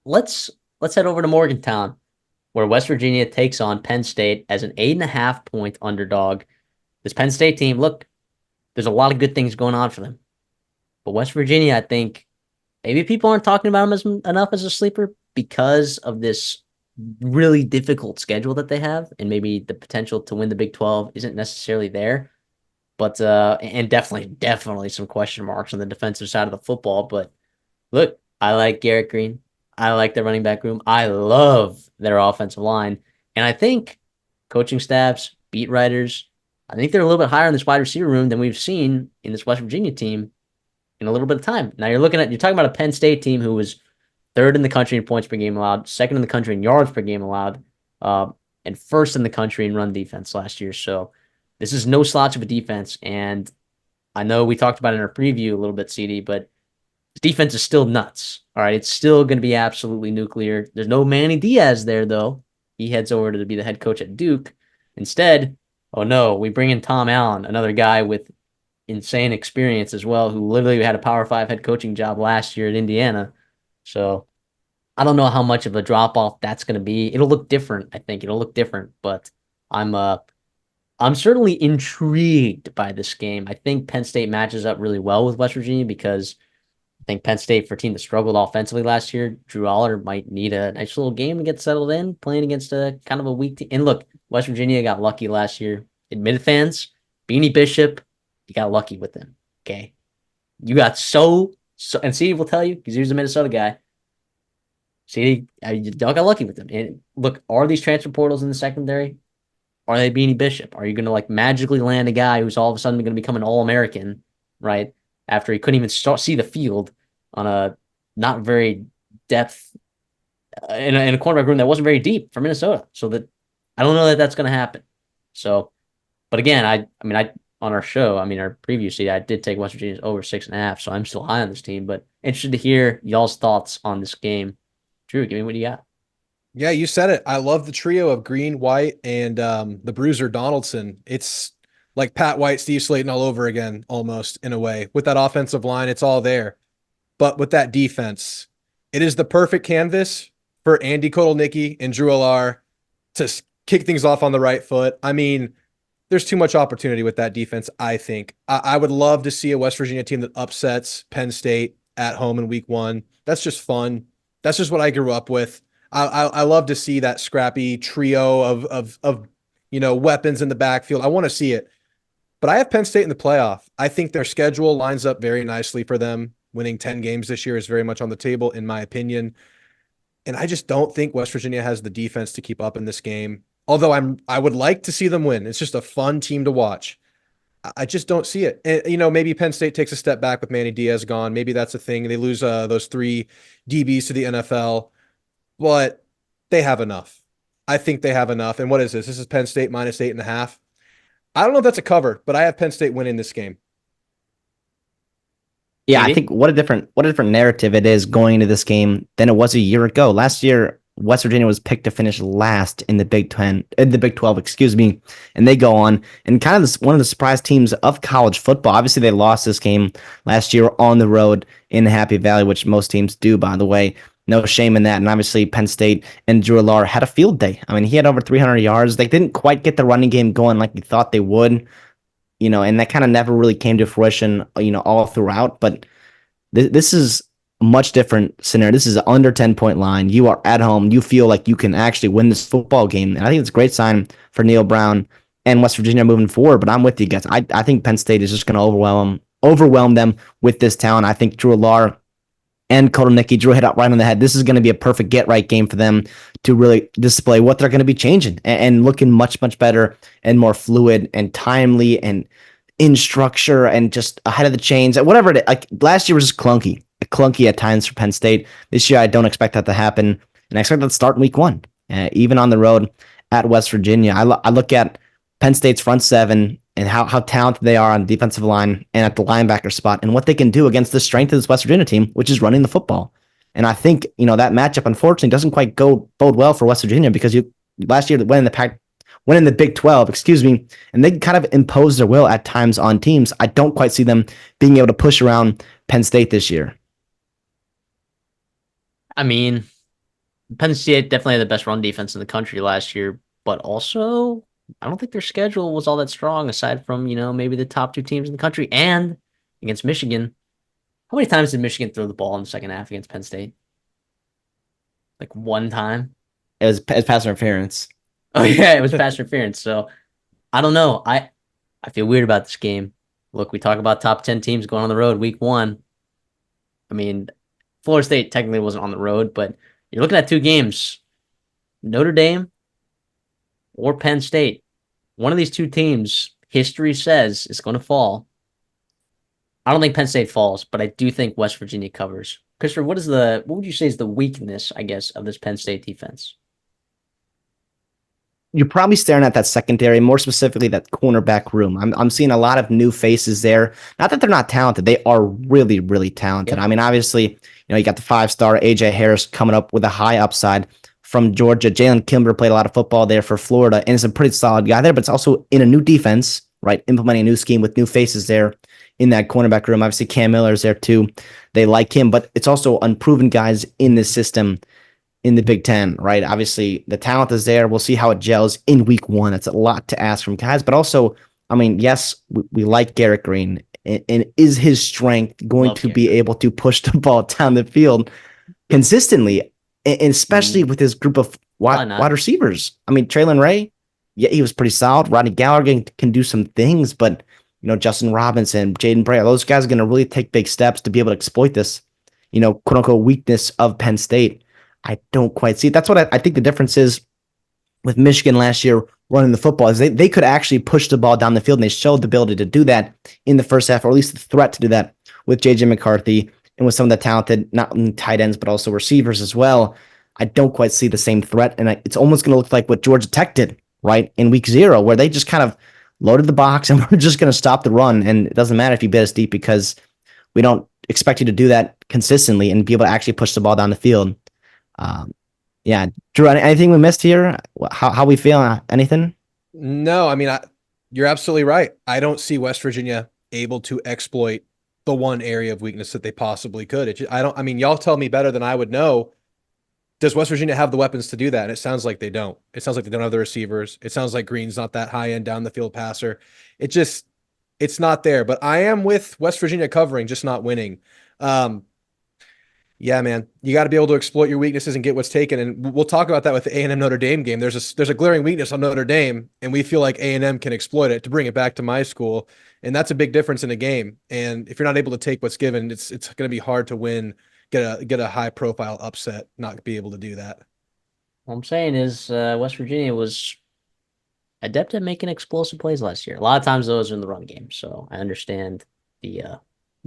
let's head over to Morgantown, where West Virginia takes on Penn State as an 8.5 point underdog. This Penn State team, look, there's a lot of good things going on for them. But West Virginia, I think maybe people aren't talking about them enough as a sleeper because of this really difficult schedule that they have, and maybe the potential to win the Big 12 isn't necessarily there. But and definitely some question marks on the defensive side of the football. But look, I like Garrett Green. I like their running back room. I love their offensive line. And I think coaching staffs, beat writers, I think they're a little bit higher in this wide receiver room than we've seen in this West Virginia team in a little bit of time. Now you're talking about a Penn State team who was third in the country in points per game allowed, second in the country in yards per game allowed, and first in the country in run defense last year. So this is no slouch of a defense. And I know we talked about it in our preview a little bit, CD, but the defense is still nuts. All right. It's still going to be absolutely nuclear. There's no Manny Diaz there, though. He heads over to be the head coach at Duke. Instead, oh no, we bring in Tom Allen, another guy with insane experience as well, who literally had a Power 5 head coaching job last year at Indiana. So I don't know how much of a drop off that's going to be. It'll look different. I think it'll look different, but I'm certainly intrigued by this game. I think Penn State matches up really well with West Virginia because I think Penn State, for a team that struggled offensively last year, Drew Aller might need a nice little game to get settled in, playing against a kind of a weak team. And look, West Virginia got lucky last year. Admitted fans, Beanie Bishop, you got lucky with him. Okay. You got and Steve will tell you, because he's a Minnesota guy. See, y'all got lucky with him. And look, are these transfer portals in the secondary? Are they Beanie Bishop? Are you going to like magically land a guy who's all of a sudden going to become an All-American, right? After he couldn't even see the field on a not very depth in a cornerback room that wasn't very deep for Minnesota. So that I don't know that that's going to happen. So, but again, I on our show, our preview seat, I did take West Virginia's over 6.5, so I'm still high on this team. But interested to hear y'all's thoughts on this game. Drew, give me what you got. Yeah, you said it. I love the trio of Green, White, and the Bruiser Donaldson. It's like Pat White, Steve Slayton all over again, almost in a way. With that offensive line, it's all there. But with that defense, it is the perfect canvas for Andy Kotelnicki and Drew Allar to kick things off on the right foot. I mean, there's too much opportunity with that defense, I think. I would love to see a West Virginia team that upsets Penn State at home in week 1. That's just fun. That's just what I grew up with. I love to see that scrappy trio of weapons in the backfield. I want to see it. But I have Penn State in the playoff. I think their schedule lines up very nicely for them. Winning 10 games this year is very much on the table, in my opinion. And I just don't think West Virginia has the defense to keep up in this game. Although I would like to see them win. It's just a fun team to watch. I just don't see it. And, maybe Penn State takes a step back with Manny Diaz gone. Maybe that's a thing. They lose those 3 DBs to the NFL. But they have enough. I think they have enough. And what is this? This is Penn State minus 8.5. I don't know if that's a cover, but I have Penn State winning this game. Yeah, I think what a different narrative it is going into this game than it was a year ago. Last year, West Virginia was picked to finish last in the Big 12, and they go on and kind of one of the surprise teams of college football. Obviously, they lost this game last year on the road in Happy Valley, which most teams do, by the way. No shame in that. And obviously, Penn State and Drew Allar had a field day. He had over 300 yards. They didn't quite get the running game going like we thought they would, and that kind of never really came to fruition, all throughout. But this is a much different scenario. This is an under 10-point line. You are at home. You feel like you can actually win this football game. And I think it's a great sign for Neil Brown and West Virginia moving forward. But I'm with you guys. I think Penn State is just going to overwhelm them with this talent. I think Drew Allar and Kotelnicki, Drew hit out right on the head. This is going to be a perfect get-right game for them to really display what they're going to be changing and looking much, much better and more fluid and timely and in structure and just ahead of the chains. Whatever it is. Like last year was just clunky at times for Penn State. This year, I don't expect that to happen, and I expect that to start in week 1, even on the road at West Virginia. I look at Penn State's front seven and how talented they are on the defensive line and at the linebacker spot and what they can do against the strength of this West Virginia team, which is running the football. And I think, that matchup, unfortunately, doesn't quite bode well for West Virginia because last year went in the Big 12, and they kind of impose their will at times on teams. I don't quite see them being able to push around Penn State this year. Penn State definitely had the best run defense in the country last year, but also I don't think their schedule was all that strong aside from, maybe the top two teams in the country and against Michigan. How many times did Michigan throw the ball in the second half against Penn State? Like one time. It's pass interference. Oh yeah, it was pass interference. So I don't know. I feel weird about this game. Look, we talk about top 10 teams going on the road week one. I mean, Florida State technically wasn't on the road, but you're looking at two games. Notre Dame or Penn State. One of these two teams, history says, is going to fall. I don't think Penn State falls, but I do think West Virginia covers. Christopher, what would you say is the weakness, I guess, of this Penn State defense? You're probably staring at that secondary, more specifically that cornerback room. I'm seeing a lot of new faces there. Not that they're not talented; they are really, really talented. Yep. I mean, obviously, you got the 5-star AJ Harris coming up with a high upside from Georgia. Jalen Kimber played a lot of football there for Florida, and is a pretty solid guy there. But it's also in a new defense, right? Implementing a new scheme with new faces there in that cornerback room. Obviously, Cam Miller's there too. They like him, but it's also unproven guys in this system in the Big Ten, right? Obviously, the talent is there. We'll see how it gels in week one. It's a lot to ask from guys, but also, I mean, yes, we like Garrett Green, and is his strength going to be able to push the ball down the field consistently, and especially with his group of wide receivers? I mean, Traylon Ray, yeah, he was pretty solid. Rodney Gallagher can do some things, but Justin Robinson, Jaden Bray, those guys are going to really take big steps to be able to exploit this, quote unquote weakness of Penn State. I don't quite see it. That's what I think the difference is with Michigan last year running the football is they could actually push the ball down the field, and they showed the ability to do that in the first half, or at least the threat to do that with J.J. McCarthy and with some of the talented, not only tight ends, but also receivers as well. I don't quite see the same threat, and it's almost going to look like what Georgia Tech did, right, in week 0, where they just kind of loaded the box and we're just going to stop the run, and it doesn't matter if you bet us deep because we don't expect you to do that consistently and be able to actually push the ball down the field. Yeah, Drew, anything we missed here? How we feel? Anything? No, I mean, you're absolutely right. I don't see West Virginia able to exploit the one area of weakness that they possibly could. I mean, y'all tell me better than I would know. Does West Virginia have the weapons to do that? And it sounds like they don't. It sounds like they don't have the receivers. It sounds like Green's not that high end down the field passer. It's not there. But I am with West Virginia covering, just not winning. Yeah, man, you got to be able to exploit your weaknesses and get what's taken. And we'll talk about that with the A&M Notre Dame game. There's a glaring weakness on Notre Dame, and we feel like A&M can exploit it. To bring it back to my school, and that's a big difference in a game. And if you're not able to take what's given, it's going to be hard to win, get a high profile upset, not be able to do that. What I'm saying is West Virginia was adept at making explosive plays last year. A lot of times those are in the run game, so I understand the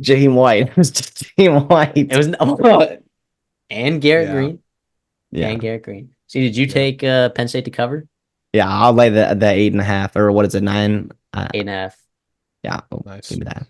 Jaheim White. It was just Jaheim White. It was and Garrett Green. Yeah. And Garrett Green. See, did you take Penn State to cover? Yeah, I'll lay the 8.5, or what is it, 9? 8.5. Yeah, nice. Give me that.